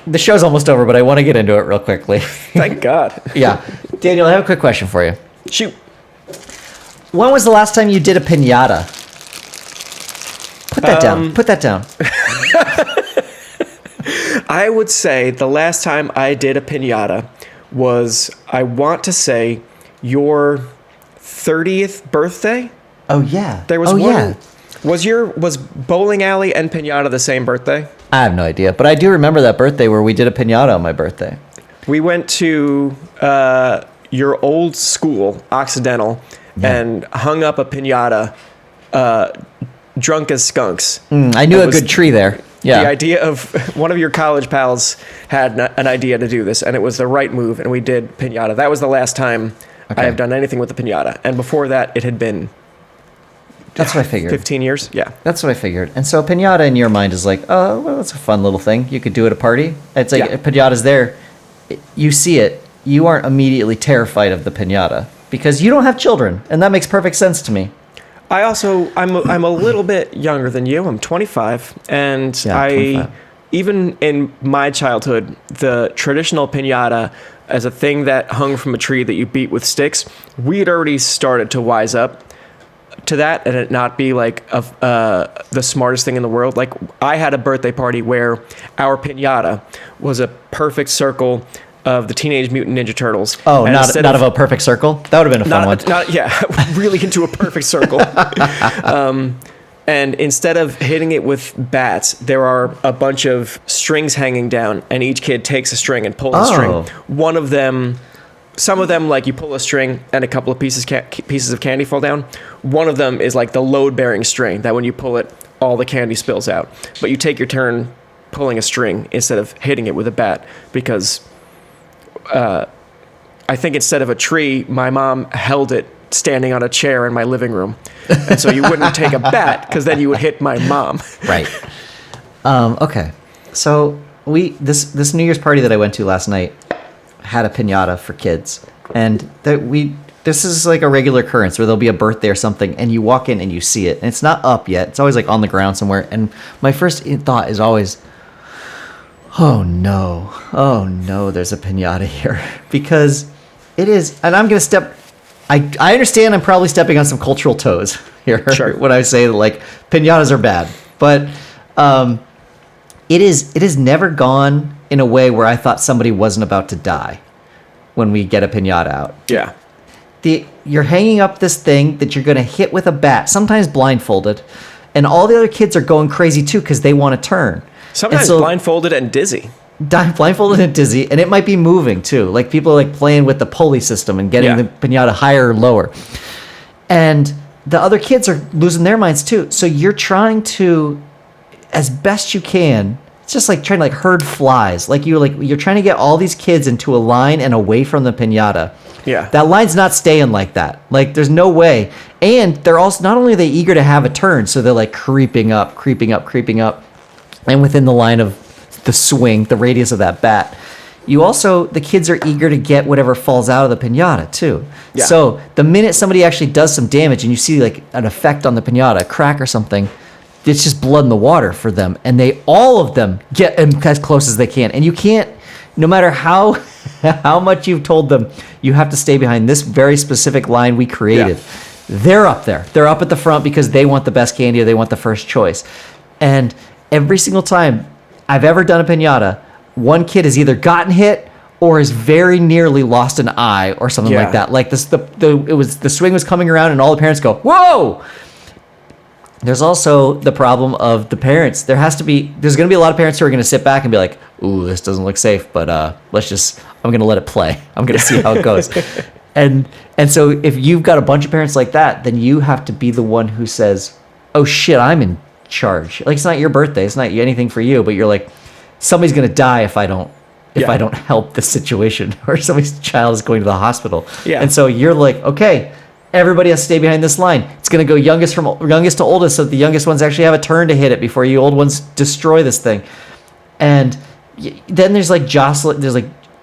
The show's almost over, but I want to get into it real quickly. Thank God. Yeah. Daniel, I have a quick question for you. Shoot. When was the last time you did a piñata? Put that down. Put that down. I would say the last time I did a piñata was, I want to say, your 30th birthday. Oh, yeah. There was one. Yeah. Was bowling alley and piñata the same birthday? I have no idea, but I do remember that birthday where we did a piñata on my birthday. We went to your old school, Occidental, and hung up a piñata, drunk as skunks. I knew a good tree there. Yeah. The idea of one of your college pals had an idea to do this, and it was the right move, and we did piñata. That was the last time I have done anything with a piñata, and before that, it had been. That's what I figured. 15 years? Yeah. That's what I figured. And so a piñata in your mind is like, oh, well, that's a fun little thing. You could do at a party. It's like a piñata's there. You see it. You aren't immediately terrified of the piñata because you don't have children, and that makes perfect sense to me. I'm a little bit younger than you. I'm 25, and 25. Even in my childhood, the traditional piñata as a thing that hung from a tree that you beat with sticks, we had already started to wise up to that and it not be like the smartest thing in the world. Like, I had a birthday party where our piñata was a perfect circle of the Teenage Mutant Ninja Turtles. Oh, not of a perfect circle? That would have been a fun one. Really into a perfect circle. And instead of hitting it with bats, there are a bunch of strings hanging down, and each kid takes a string and pulls a string. Some of them, like, you pull a string and a couple of pieces of candy fall down. One of them is like the load-bearing string that when you pull it, all the candy spills out. But you take your turn pulling a string instead of hitting it with a bat, because I think instead of a tree, my mom held it standing on a chair in my living room. And so you wouldn't take a bat, because then you would hit my mom. Right. Okay. So this New Year's party that I went to last night had a piñata for kids, and this is like a regular occurrence where there'll be a birthday or something, and you walk in and you see it, and it's not up yet. It's always like on the ground somewhere, and my first thought is always, oh no, there's a piñata here, because it is. And I'm gonna step. I understand I'm probably stepping on some cultural toes here when I say that, like, piñatas are bad, but it is never gone in a way where I thought somebody wasn't about to die when we get a piñata out. Yeah. You're hanging up this thing that you're going to hit with a bat, sometimes blindfolded, and all the other kids are going crazy too because they want to turn. Sometimes blindfolded and dizzy. Blindfolded and dizzy, and it might be moving too. Like, people are like playing with the pulley system and getting the piñata higher or lower. And the other kids are losing their minds too. So you're trying to, as best you can, it's just like trying to like herd flies. You're trying to get all these kids into a line and away from the piñata. Yeah. That line's not staying like that. Like, there's no way. And they're also, not only are they eager to have a turn, so they're like creeping up. And within the line of the swing, the radius of that bat, the kids are eager to get whatever falls out of the piñata too. Yeah. So the minute somebody actually does some damage and you see like an effect on the piñata, a crack or something, it's just blood in the water for them. And all of them get as close as they can. And you can't, no matter how much you've told them, you have to stay behind this very specific line we created. Yeah. They're up there. They're up at the front because they want the best candy or they want the first choice. And every single time I've ever done a piñata, one kid has either gotten hit or has very nearly lost an eye or something like that. Like the swing was coming around and all the parents go, "Whoa!" There's also the problem of the parents. There's going to be a lot of parents who are going to sit back and be like, "Ooh, this doesn't look safe, but I'm going to let it play. I'm going to see how it goes." And so if you've got a bunch of parents like that, then you have to be the one who says, "Oh shit, I'm in charge." Like, it's not your birthday, it's not anything for you, but you're like, somebody's going to die if I don't help this situation, or somebody's child is going to the hospital. Yeah. And so you're like, okay, everybody has to stay behind this line. It's going to go youngest to oldest, so the youngest ones actually have a turn to hit it before you old ones destroy this thing. And then there's like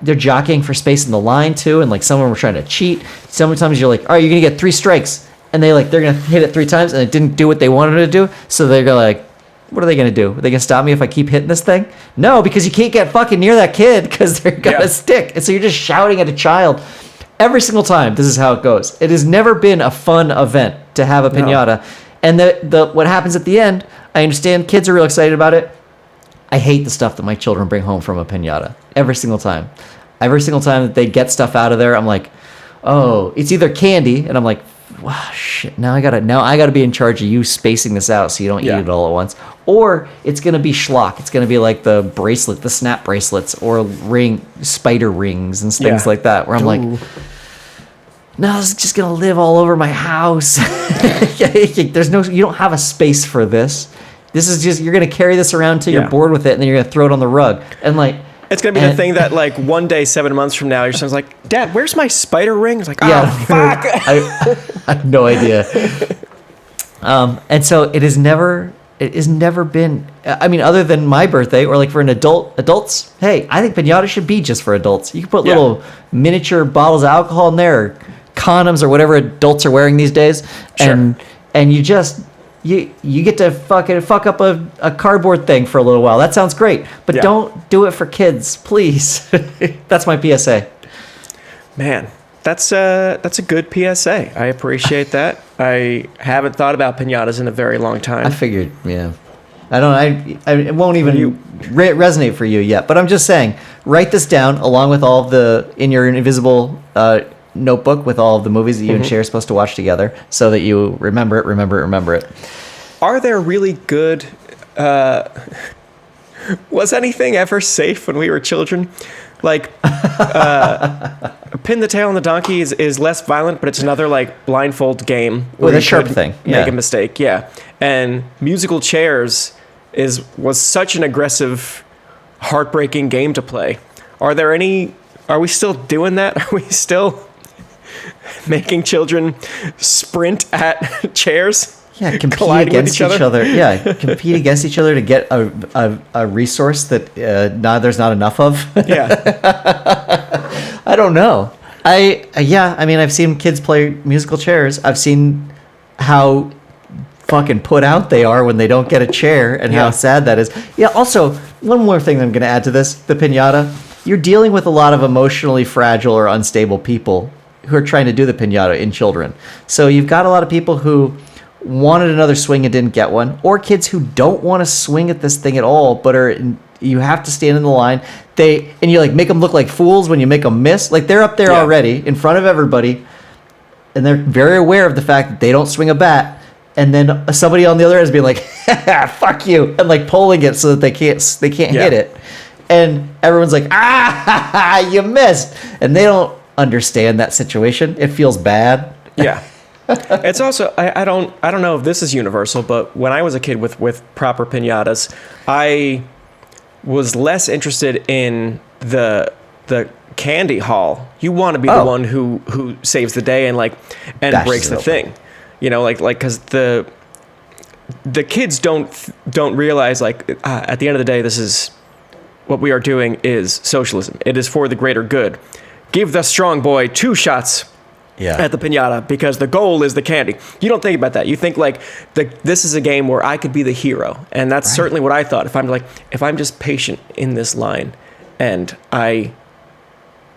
they're jockeying for space in the line too, and like some of them are trying to cheat. Sometimes you're like, all right, you're going to get 3 strikes, and they're going to hit it 3 times, and it didn't do what they wanted it to do, so they're going to like, what are they going to do? Are they going to stop me if I keep hitting this thing? No, because you can't get fucking near that kid because they're going to stick. And so you're just shouting at a child. Every single time, this is how it goes. It has never been a fun event to have a piñata. No. And what happens at the end, I understand kids are real excited about it. I hate the stuff that my children bring home from a piñata. Every single time. Every single time that they get stuff out of there, I'm like, oh, it's either candy, and I'm like, wow, shit, now I gotta be in charge of you spacing this out so you don't eat it all at once. Or it's gonna be schlock. It's gonna be like the snap bracelets, or spider rings and things like that, where I'm like, no, this is just gonna live all over my house. You don't have a space for this. This is just, you're gonna carry this around till you're bored with it, and then you're gonna throw it on the rug. And like, it's going to be the thing that, like, one day, 7 months from now, your son's like, "Dad, where's my spider ring?" It's like, oh, fuck. I have no idea. And so it has never been, I mean, other than my birthday, or like for adults, hey, I think piñata should be just for adults. You can put little miniature bottles of alcohol in there, or condoms, or whatever adults are wearing these days. Sure. And you just... You get to fuck up a cardboard thing for a little while. That sounds great, but don't do it for kids, please. That's my PSA. Man, that's a good PSA. I appreciate that. I haven't thought about piñatas in a very long time. I figured, yeah. It won't even resonate for you yet, but I'm just saying, write this down along with all of in your invisible notebook with all of the movies that you and Cher are supposed to watch together, so that you remember it. Are there really good... was anything ever safe when we were children? Like, Pin the Tail on the Donkey is less violent, but it's another, like, blindfold game. With a sharp thing. Make a mistake, And Musical Chairs was such an aggressive, heartbreaking game to play. Are we still doing that? Are we still... making children sprint at chairs? Yeah, compete against each other. Yeah, compete against each other to get a resource that there's not enough of. Yeah. I don't know. I mean, I've seen kids play musical chairs. I've seen how fucking put out they are when they don't get a chair, and how sad that is. Yeah, also, one more thing that I'm going to add to this, the piñata. You're dealing with a lot of emotionally fragile or unstable people who are trying to do the piñata in children. So you've got a lot of people who wanted another swing and didn't get one, or kids who don't want to swing at this thing at all, but you have to stand in the line. And you like make them look like fools when you make them miss. Like, they're up there already in front of everybody, and they're very aware of the fact that they don't swing a bat. And then somebody on the other end is being like, "Fuck you," and like pulling it so that they can't hit it. And everyone's like, "Ah, you missed," and they don't understand that situation. It feels bad. Yeah. It's also I don't know if this is universal, but when I was a kid with proper piñatas, I was less interested in the candy haul. You want to be the one who saves the day and breaks the thing, because the kids don't realize at the end of the day, this is what we are doing is socialism. It is for the greater good. Give the strong boy 2 shots at the piñata because the goal is the candy. You don't think about that. You think this is a game where I could be the hero, and that's certainly what I thought. If I'm just patient in this line, and I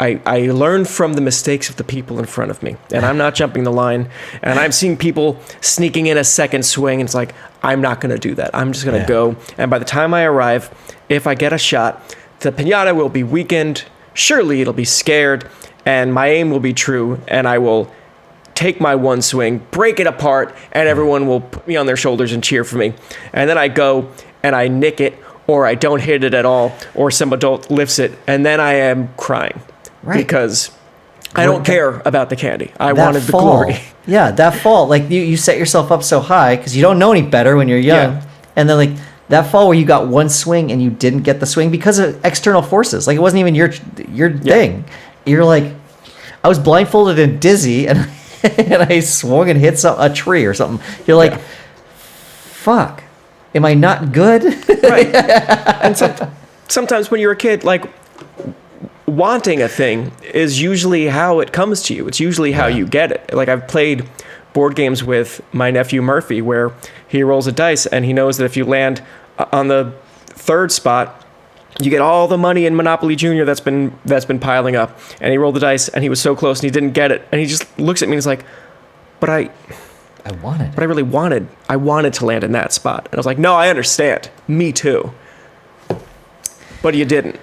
learn from the mistakes of the people in front of me, and I'm not jumping the line, and I'm seeing people sneaking in a second swing, and it's I'm not going to do that. I'm just going to go, and by the time I arrive, if I get a shot, the piñata will be weakened. Surely it'll be scared, and my aim will be true, and I will take my one swing, break it apart, and everyone will put me on their shoulders and cheer for me. And then I go and I nick it, or I don't hit it at all, or some adult lifts it, and then I am crying. Right. Because I don't care about the candy. I wanted the glory. Yeah, that fall, you set yourself up so high because you don't know any better when you're young. Yeah. And then that fall where you got one swing and you didn't get the swing because of external forces. It wasn't even your thing. You're I was blindfolded and dizzy and and I swung and hit a tree or something. You're fuck, am I not good? Right. And sometimes when you're a kid, wanting a thing is usually how it comes to you. It's usually how you get it. I've played board games with my nephew Murphy where he rolls a dice and he knows that if you land on the 3rd spot, you get all the money in Monopoly Junior that's been piling up. And he rolled the dice and he was so close and he didn't get it. And he just looks at me and is but I really wanted to land in that spot. And I was no, I understand. Me too. But you didn't.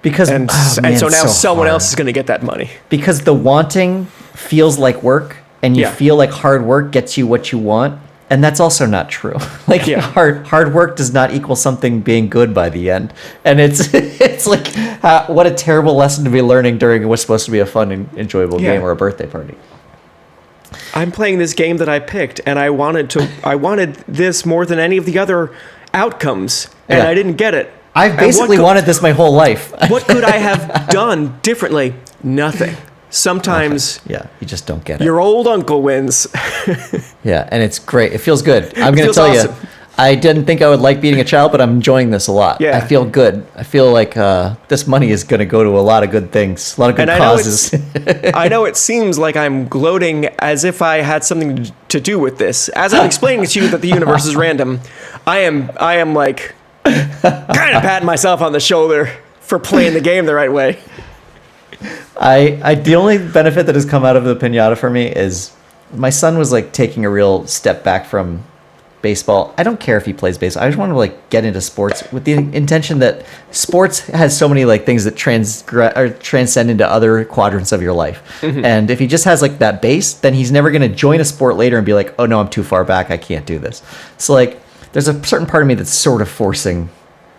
Because so now someone else is going to get that money. Because the wanting feels like work, and you feel like hard work gets you what you want, and that's also not true. Hard work does not equal something being good by the end, and it's what a terrible lesson to be learning during what's supposed to be a fun and enjoyable game or a birthday party. I'm playing this game that I picked, and I wanted this more than any of the other outcomes, and I didn't get it. I've basically wanted this my whole life. What could I have done differently? Nothing. Sometimes you just don't get it. Your old uncle wins. Yeah, and it's great. It feels good. I'm going to tell you, I didn't think I would like being a child, but I'm enjoying this a lot. Yeah. I feel good. I feel like this money is going to go to a lot of good things, a lot of good causes. I know it seems like I'm gloating as if I had something to do with this. As I'm explaining to you that the universe is random, I am kind of patting myself on the shoulder for playing the game the right way. The only benefit that has come out of the piñata for me is my son was taking a real step back from baseball. I don't care if he plays baseball. I just want to get into sports with the intention that sports has so many things that transcend into other quadrants of your life. Mm-hmm. And if he just has that base, then he's never going to join a sport later and be oh no, I'm too far back. I can't do this. So there's a certain part of me that's sort of forcing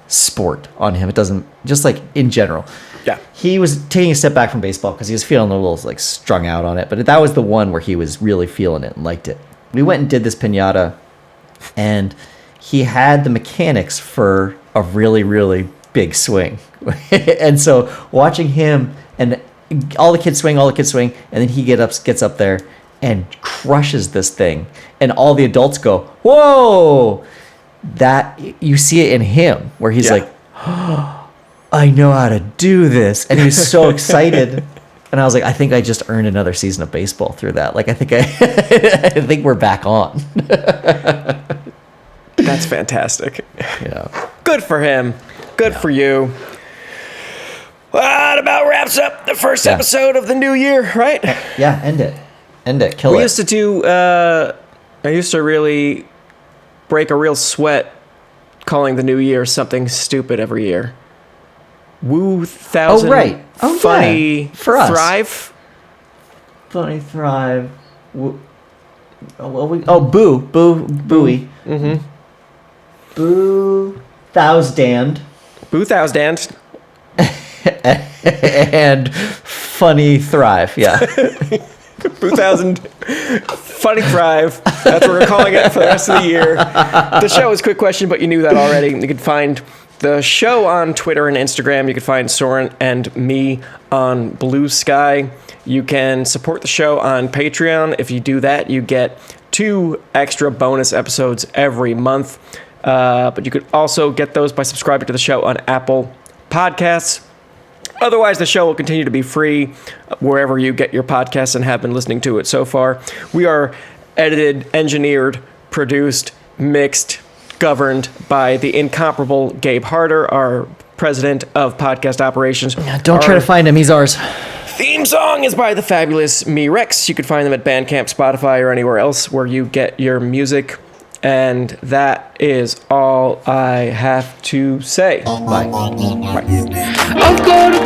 sport on him. It doesn't, just in general. Yeah. He was taking a step back from baseball because he was feeling a little strung out on it. But that was the one where he was really feeling it and liked it. We went and did this piñata, and he had the mechanics for a really, really big swing. And so watching him and all the kids swing, and then he gets up there and crushes this thing, and all the adults go, whoa! That you see it in him where he's oh, I know how to do this, and he was so excited. And I was I think I just earned another season of baseball through that. I think we're back on. That's fantastic. Yeah. Good for him. Good for you. Well, that about wraps up the first episode of the new year, right? Yeah, end it. Kill it. We used to do, I used to really break a real sweat calling the new year something stupid every year. Woo thousand. Oh, right. Oh, funny. Yeah. For us. Thrive. Funny thrive. Boo. Booey. Mm-hmm. Boo thousand. Boo thousand. And funny thrive. Yeah. 2000 Funny Thrive. That's what we're calling it for the rest of the year. The show is Quick Question, but you knew that already. You can find the show on Twitter and Instagram. You can find Soren and me on Blue Sky. You can support the show on Patreon. If you do that, you get 2 extra bonus episodes every month. But you could also get those by subscribing to the show on Apple Podcasts. Otherwise, the show will continue to be free wherever you get your podcasts and have been listening to it so far. We are edited, engineered, produced, mixed, governed by the incomparable Gabe Harder, our president of podcast operations. Don't try to find him. He's ours. Theme song is by the fabulous Me Rex. You can find them at Bandcamp, Spotify, or anywhere else where you get your music. And that is all I have to say. Bye. I've got a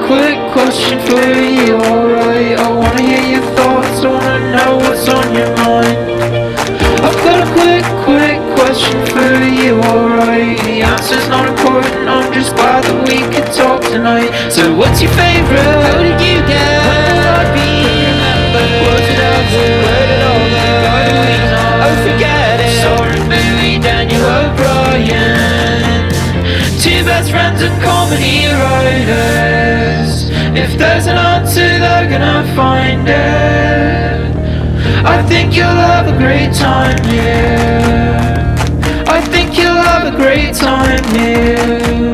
quick question for you, alright? I wanna hear your thoughts, I wanna know what's on your mind. I've got a quick question for you, alright? The answer's not important, I'm just glad that we could talk tonight. So what's your favourite? How did you get? When will I be remembered? Was it ever? Where did all the guys know? Oh, forget it. Soren, Bowie, Daniel O'Brien, 2 best friends and comedy writers. If there's an answer, they're gonna find it. I think you'll have a great time here. I think you'll have a great time here.